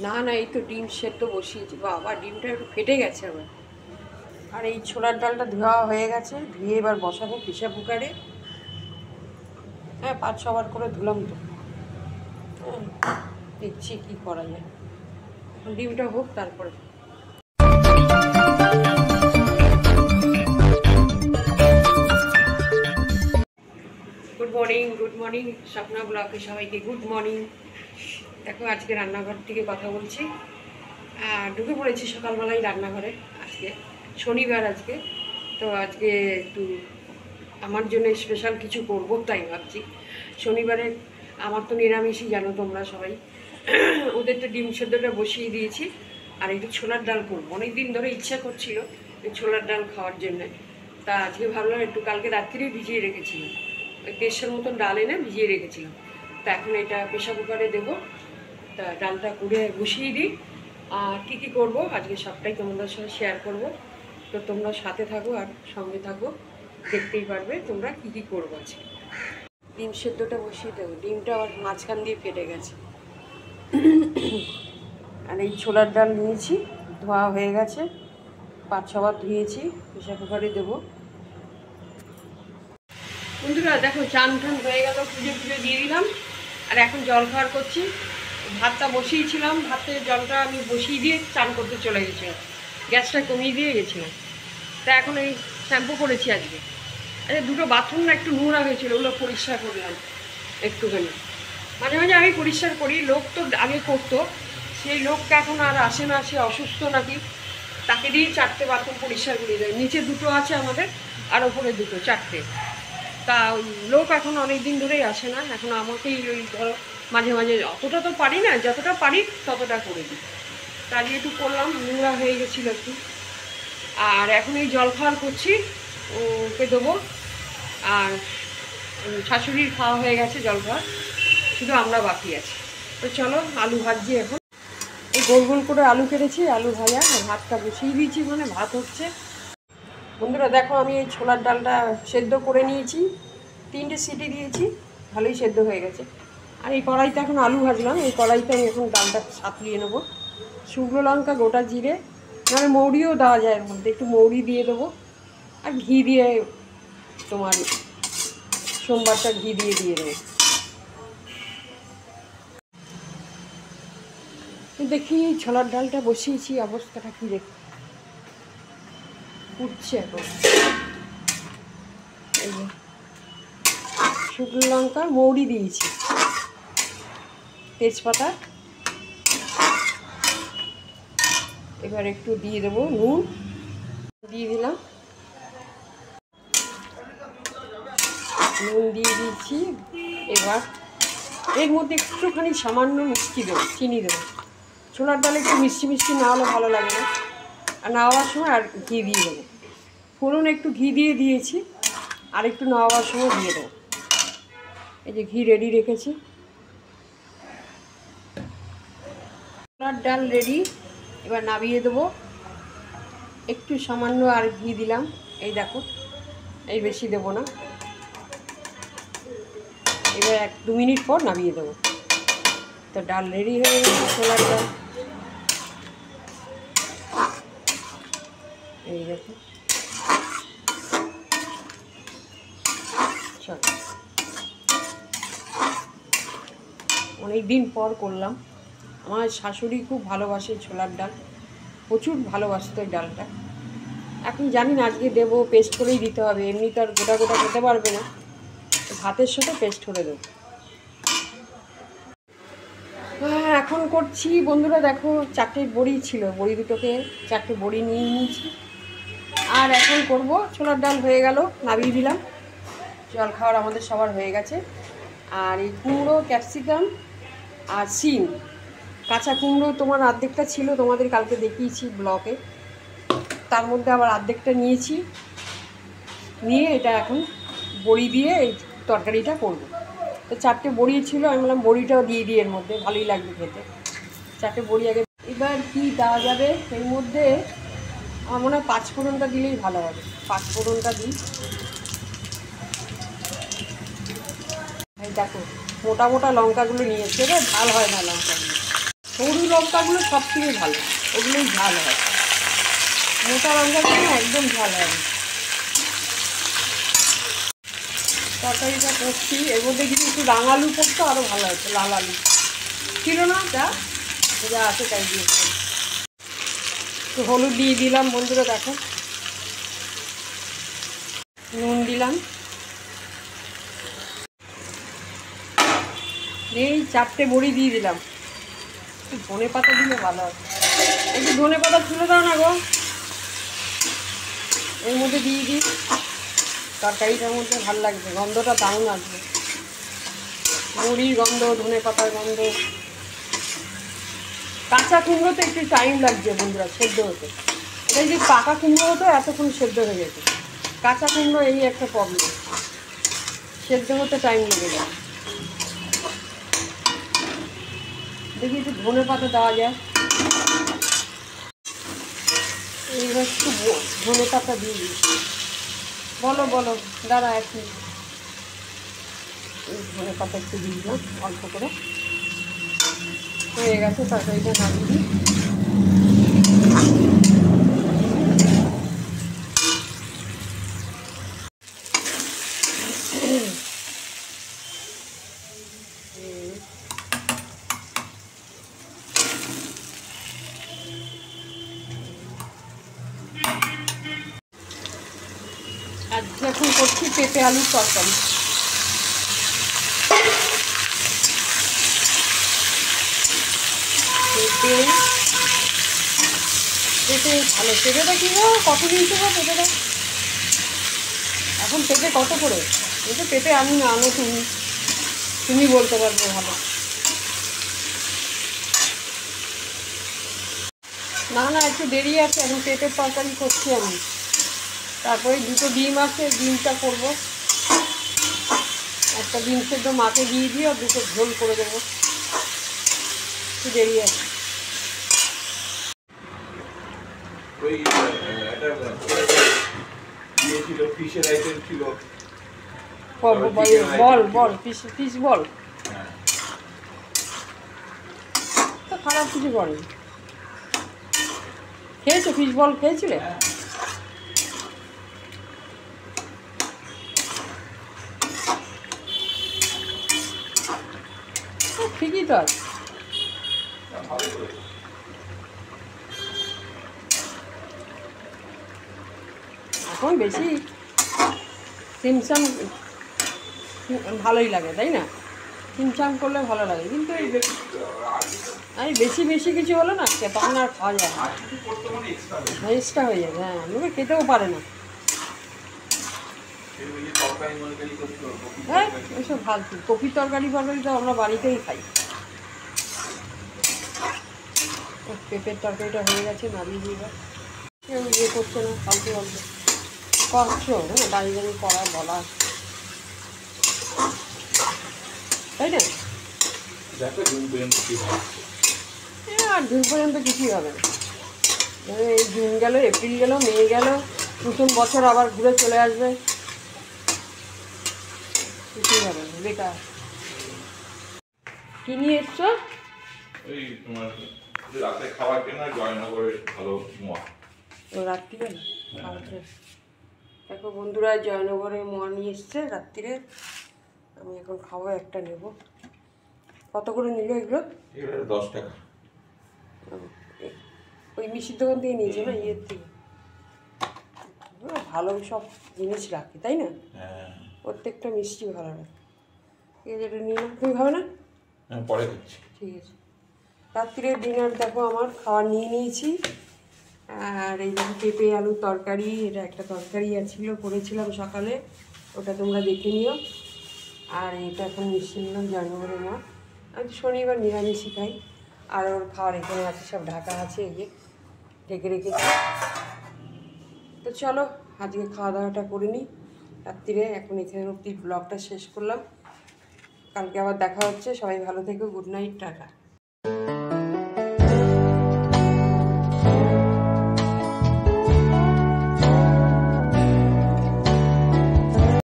না না, এই তো ডিম সেদ্ধ বসিয়েছি। বাবা, ডিমটা একটু ফেটে গেছে আবার। আর এই ছোলার ডালটা ধোয়া হয়ে গেছে, ধুয়ে এবার বসাবো প্রেসার কুকারে। হ্যাঁ, 5-6 বার করে ধুলাম তো। হ্যাঁ, দেখছি কী করা যায়। ডিমটা হোক তারপরে। গুড মর্নিং স্বপ্না ব্লকে সবাইকে গুড মর্নিং। দেখো, আজকে রান্নাঘর থেকে কথা বলছি। ঢুকে পড়েছি সকালবেলায় রান্নাঘরে। আজকে শনিবার, আজকে তো আজকে একটু আমার জন্য স্পেশাল কিছু করবো তাই ভাবছি। শনিবারে আমার তো নিরামিষই, জানো তোমরা সবাই। ওদের তো ডিম সেদ্ধটা বসিয়ে দিয়েছি, আর একটু ছোলার ডাল করবো। অনেক দিন ধরে ইচ্ছা করছিল এই ছোলার ডাল খাওয়ার জন্যে। তা আজকে ভাবলাম একটু, কালকে রাত্রিরে ভিজিয়ে রেখেছিলাম, ওই 150 মতন ডাল এনে ভিজিয়ে রেখেছিলাম। তা এখন এটা প্রেসার কুকারে দেবো। তা ডালটা করে বসিয়ে দিই। আর কী কী করবো আজকে সবটাই তোমাদের সঙ্গে শেয়ার করব। তো তোমরা সাথে থাকো আর সঙ্গে থাকো, দেখতেই পারবে তোমরা কী কী করবো আজকে। ডিম সেদ্ধটা বসিয়ে দেবো। ডিমটা আবার মাঝখান দিয়ে ফেটে গেছে। আর এই ছোলার ডাল নিয়েছি, ধোয়া হয়ে গেছে, 5-6 বার ধুয়েছি, প্রেসার কুকারে দেবো। বন্ধুরা দেখো, চান টান হয়ে গেল, পুজো দিয়ে দিলাম। আর এখন জল খাওয়ার করছি। ভাতটা বসিয়েছিলাম, ভাতের জলটা আমি বসিয়ে দিয়ে চান করতে চলে গেছিলাম, গ্যাসটা কমিয়ে দিয়ে গেছিলাম। তা এখন এই শ্যাম্পু করেছি আজকে। আরে দুটো বাথরুম না একটু নোংরা হয়েছিল, ওগুলো পরিষ্কার করলাম একটুখানি। মাঝে মাঝে আমি পরিষ্কার করি, লোক তো আগে করতো, সেই লোকটা এখন আর আসে না, সে অসুস্থ নাকি। তাকে দিয়ে 4টে বাথরুম পরিষ্কার করে দেয়। নিচে 2টো আছে আমাদের, আর ওপরে 2টো, 4টে। তা ওই লোক এখন অনেক দিন ধরেই আসে না, এখন আমাকেই ওই ধরো মাঝে মাঝে, অতটা তো পারি না, যতটা পারি ততটা করে দিই। তা আজকে একটু করলাম, নোংরা হয়ে গেছিলো একটু। আর এখন এই জল খাওয়ার করছি, ওকে দেবো। আর শাশুড়ির খাওয়া হয়ে গেছে জল খাওয়া, শুধু আমরা বাকি আছি। তো চলো আলু ভাজছি এখন। এই গোল গোল করে আলু কেটেছি, আলু ভাজা। আর ভাতটা বসিয়ে দিয়েছি, মানে ভাত হচ্ছে। বন্ধুরা দেখো, আমি এই ছোলার ডালটা সেদ্ধ করে নিয়েছি, 3টে সিটি দিয়েছি, ভালোই সেদ্ধ হয়ে গেছে। আর এই কড়াইতে এখন আলু ভাজলাম, এই কড়াইতে আমি এখন ডালটা সাঁতলিয়ে নেবো। শুকনো লঙ্কা, গোটা জিরে, মানে মৌরিও দেওয়া যায় এর মধ্যে, একটু মৌরি দিয়ে দেবো। আর ঘি দিয়ে, তোমার সোমবারটা ঘি দিয়ে দেবো। দেখি ছোলার ডালটা বসিয়েছি, অবস্থাটা কী দেখি, উঠছে এখন। এই যে শুকনো লঙ্কা, মৌরি দিয়েছি, তেজপাতা। এবার একটু দিয়ে দেবো নুন, দিয়ে দিলাম, নুন দিয়ে দিয়েছি। এবার এর মধ্যে একটুখানি সামান্য মিষ্টি দেবো, চিনি দেবো। ছোলার ডালে একটু মিষ্টি মিষ্টি না হলে ভালো লাগে না। আর নাওয়ার সময় আর ঘি দিয়ে দেবো। ফোড়ন একটু ঘি দিয়ে দিয়েছি, আর একটু নাওয়ার সময় দিয়ে দেবো। এই যে ঘি রেডি রেখেছি, ছোলার ডাল রেডি। এবার নামিয়ে দেবো। একটু সামান্য আর ঘি দিলাম, এই দেখো, এই বেশি দেবো না। এবার 1-2 মিনিট পর নামিয়ে দেবো। তো ডাল রেডি হয়ে গেছে, ছোলার ডাল। এই দেখো, চলো, অনেক দিন পর করলাম। আমার শাশুড়ি খুব ভালোবাসে ছোলার ডাল, প্রচুর ভালোবাসতো এই ডালটা। এখন জানি না, আজকে দেবো, পেস্ট করেই দিতে হবে, এমনি তো আর গোটা গোটা খেতে পারবে না, ভাতের সাথে পেস্ট করে দেবো। হ্যাঁ, এখন করছি বন্ধুরা দেখো, 4টে বড়ি ছিল, বড়ি দুটোকে 4টে বড়ি নিয়ে নিয়েছি। আর এখন করব, ছোলার ডাল হয়ে গেল, নামিয়ে দিলাম। জল খাওয়ার আমাদের সবার হয়ে গেছে। আর এই কুমড়ো, ক্যাপসিকাম আর সিম, কাঁচা কুমড়ো তোমার অর্ধেকটা ছিল, তোমাদের কালকে দেখিয়েছি ব্লকে, তার মধ্যে আবার অর্ধেকটা নিয়েছি, নিয়ে এটা এখন বড়ি দিয়ে এই তরকারিটা করব। তো 4টে বড়ি ছিল, আমি বললাম বড়িটাও দিয়ে দিই, এর মধ্যে ভালোই লাগবে খেতে। 4টে বড়ি আগে। এবার কি দেওয়া যাবে এর মধ্যে, আমার মনে হয় 5 ফোড়নটা দিলেই ভালো হবে। 5 ফোড়নটা দিই। এই দেখো, মোটা মোটা লঙ্কাগুলো নিয়েছে, রে ঝাল হয় না লঙ্কাগুলো। সরু লঙ্কাগুলো সব থেকে ভালো, ওগুলোই ঝাল হয়। মোটা লঙ্কাগুলো একদম ঝাল হয় না। তরকারিটা করছি, এর মধ্যে কিছু একটু রাঙালু করতো আরও ভালো হতো, লাল আলু ছিল না, যা যা আছে তাই দিয়েছিলাম। একটু হলুদ দিয়ে দিলাম বন্ধুরা, দেখো নুন দিলাম, এই 4টে বড়ি দিয়ে দিলাম। একটু ধনে পাতা দিলে ভালো হয়, একটু ধনে পাতা তুলে দাও না গো, এর মধ্যে দিয়ে দিই, তরকারিটার মধ্যে ভালো লাগবে, গন্ধটা দারুণ আসবে, বড়ির গন্ধ, ধনে পাতার গন্ধ। কাঁচা কুমড়োতে একটু টাইম লাগছে বন্ধুরা সেদ্ধ হতে, এটা যদি পাকা কুমড়ো হতো এতক্ষণ সেদ্ধ হয়ে যেত। কাঁচা কুমড়ো এই একটা প্রবলেম, সেদ্ধ হতে টাইম লেগে যায়। দেখি একটু ধনে পাতা দেওয়া যায়, এইবার একটু ধনে পাতা দিয়ে দিই। বলো বলো দাঁড়া এক মিনিট, ধনে পাতা একটু দিয়ে দিলাম অল্প করে, হয়ে গেছে তরকারিটা নামিয়ে দিই। আজকে এখন করছি পেঁপে আলুর তরকারি। পেঁপে ভালো, পেঁপেটা কি গো কত দিয়েছে গো পেঁপেটা? এখন পেঁপে কত করে? পেঁপে আনি না, আনো তুমি বলতে পারবে ভালো। না না একটু দেরি আছে, এখন পেঁপের তরকারি করছি আমি, তারপরে 2টো ডিম আছে, ডিমটা করবো, একটা ডিম সেদ্ধ মাকে দিয়ে দিয়ে আর 2টো ঝোল করে দেবো, একটু দেরি আছে। বল বল ফিশ বল তো খারাপ কিছু করেনি। খেয়েছো ফিশ বল, খেয়েছিলে? ঠিকই তো আছে। এখন বেশি সিমসাম ভালোই লাগে তাই না, সিমসাম করলে ভালো লাগে, কিন্তু এই বেশি বেশি কিছু হলো না তখন আর খাওয়া যায় না, এক্সট্রা হয়ে যাবে। হ্যাঁ লোকে খেতেও পারে না, হ্যাঁ এসব ফালতু। কপির তরকারি তো আমরা বাড়িতেই খাই। পেঁপের তরকারিটা হয়ে গেছে, নামিয়ে দিয়ে কেউ ইয়ে করছে না, ফালতু ফালতু করছো, হ্যাঁ দাঁড়িয়ে দাঁড়িয়ে করা বলা, তাই না? আর জুন পর্যন্ত কিছুই হবে না, এই জুন গেল, এপ্রিল গেল, মে গেল, নতুন বছর আবার ঘুরে চলে আসবে, কিছুই হবে না, বেকার। কি নিয়ে এসছো? রাতে খাবার কেনা জয়নগরের ভালো মোয়া। রাত্রিবেলা খাওয়াতে দেখো বন্ধুরা, জয়নগরে মোয়া নিয়ে এসছে রাত্রিরে, আমি এখন খাবো, একটা নেব। কত করে নিল এগুলো? 10 টাকা। ওই মিষ্টির দোকান থেকে নিয়েছে না, ইয়ের থেকে। ভালো সব জিনিস রাখে তাই না, প্রত্যেকটা মিষ্টি ভালো রাখে। এই যেটা নিলাম, তুমি খাবে না? পরে দিচ্ছি। ঠিক আছে। রাত্রিরের ডিনার দেখো আমার খাওয়া নিয়ে নিয়েছি, আর এই দেখো পেঁপে আলুর তরকারি, এটা একটা তরকারি ছিল করেছিলাম সকালে, ওটা তোমরা দেখে নিও। আর এটা এখন মিষ্টি নিলাম জয়নগরের মা, আমি তো শনিবার নিরামিষই খাই। আর ওর খাওয়ার এখানে আছে, সব ঢাকা আছে, এই যে ঢেকে রেখেছি। তো চলো আজকে খাওয়া দাওয়াটা করে নিই রাত্রিরে, এখন এখানে অবধি ব্লগটা শেষ করলাম। কালকে আবার দেখা হচ্ছে, সবাই ভালো থেকো, গুড নাইট, টাটা।